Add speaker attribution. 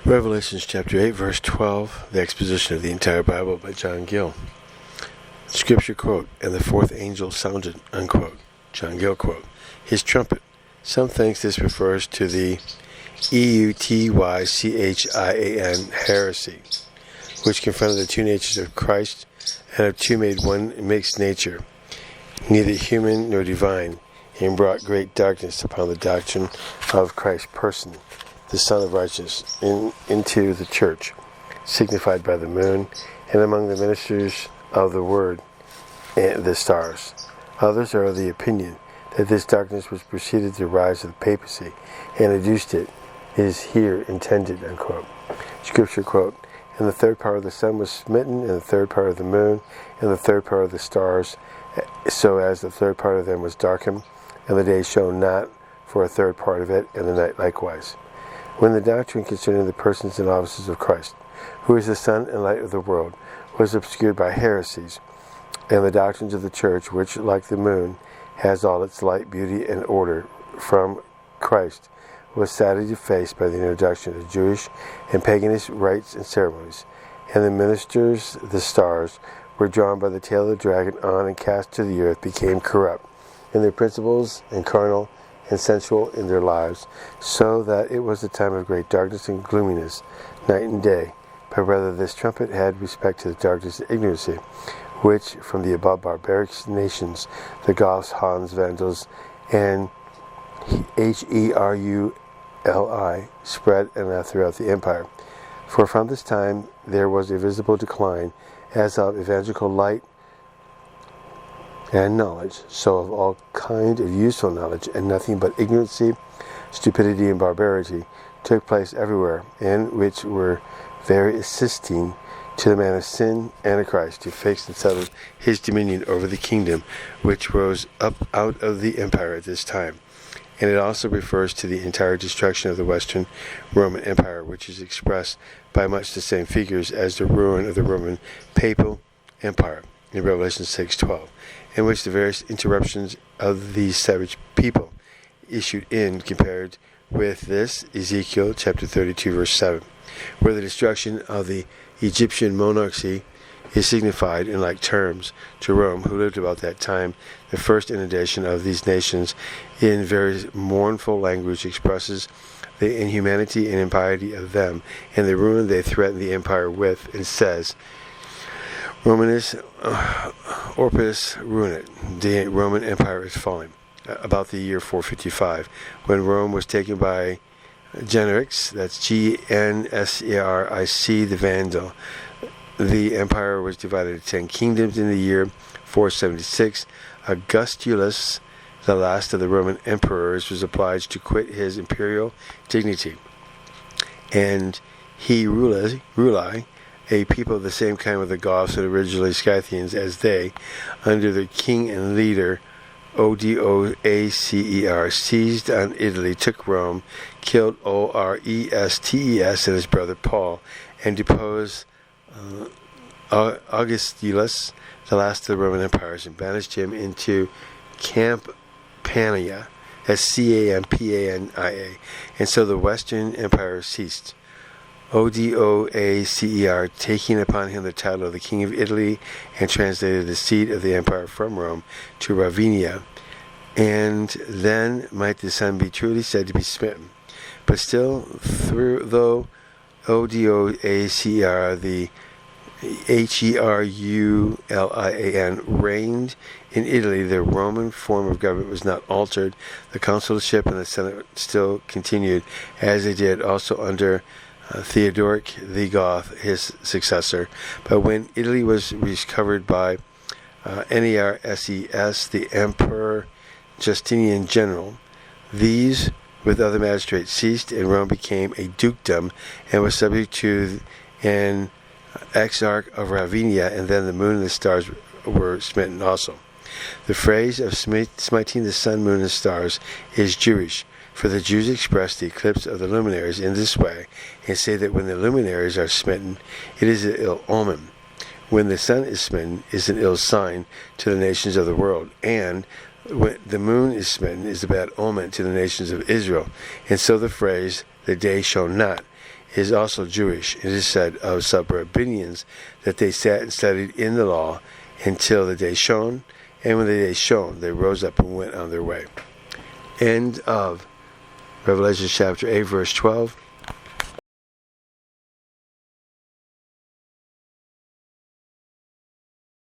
Speaker 1: Revelation chapter 8, verse 12, the exposition of the entire Bible by John Gill. Scripture quote, "And the fourth angel sounded," unquote. John Gill quote, "his trumpet." Some think this refers to the Eutychian heresy, which confronted the two natures of Christ and of two made one mixed nature, neither human nor divine, and brought great darkness upon the doctrine of Christ's person, the Son of Righteousness, into the church, signified by the moon, and among the ministers of the word, and the stars. Others are of the opinion that this darkness which preceded the rise of the papacy and induced it is here intended, unquote. Scripture quote, "And the third part of the sun was smitten, and the third part of the moon, and the third part of the stars, so as the third part of them was darkened, and the day shone not for a third part of it, and the night likewise." When the doctrine concerning the persons and offices of Christ, who is the sun and light of the world, was obscured by heresies, and the doctrines of the church, which, like the moon, has all its light, beauty, and order from Christ, was sadly defaced by the introduction of Jewish and paganist rites and ceremonies, and the ministers, the stars, were drawn by the tail of the dragon on and cast to the earth, became corrupt in their principles and carnal and sensual in their lives, so that it was a time of great darkness and gloominess, night and day. But rather this trumpet had respect to the darkness and ignorancy, which from the above barbaric nations, the Goths, Huns, Vandals, and Heruli, spread and throughout the empire. For from this time there was a visible decline, as of evangelical light and knowledge, so of all kind of useful knowledge, and nothing but ignorancy, stupidity, and barbarity took place everywhere, and which were very assisting to the man of sin, Antichrist, to fix and settle his dominion over the kingdom which rose up out of the empire at this time. And it also refers to the entire destruction of the Western Roman Empire, which is expressed by much the same figures as the ruin of the Roman Papal Empire in Revelation 6:12, in which the various interruptions of these savage people issued in, compared with this, Ezekiel chapter 32, verse 7, where the destruction of the Egyptian monarchy is signified in like terms to Rome, who lived about that time. The first inundation of these nations in very mournful language expresses the inhumanity and impiety of them, and the ruin they threaten the empire with, and says, Romanus Orpus ruinat, the Roman Empire is falling, about the year 455, when Rome was taken by Generics, that's Gnseric, the Vandal. The empire was divided into 10 kingdoms in the year 476. Augustulus, the last of the Roman emperors, was obliged to quit his imperial dignity, and Heruli, a people of the same kind with the Goths and originally Scythians as they, under the king and leader Odoacer, seized on Italy, took Rome, killed Orestes and his brother Paul, and deposed Augustulus, the last of the Roman empires, and banished him into Campania, Campania, and so the Western Empire ceased. Odoacer, taking upon him the title of the King of Italy, and translated the seat of the empire from Rome to Ravenna, and then might the sun be truly said to be smitten. But still, though Odoacer, the Heruli reigned in Italy, the Roman form of government was not altered. The consulship and the Senate still continued as they did also under Theodoric the Goth, his successor. But when Italy was recovered by Nerses, the Emperor Justinian general, these with other magistrates ceased, and Rome became a dukedom and was subject to an exarch of Ravenna, and then the moon and the stars were smitten also. The phrase of smiting the sun, moon, and stars is Jewish, for the Jews express the eclipse of the luminaries in this way, and say that when the luminaries are smitten, it is an ill omen. When the sun is smitten, it is an ill sign to the nations of the world, and when the moon is smitten, is a bad omen to the nations of Israel. And so the phrase, "the day shone not," is also Jewish. It is said of sub-rabbinians that they sat and studied in the law until the day shone, and when the day shone, they rose up and went on their way. End of Revelation chapter 8, verse 12.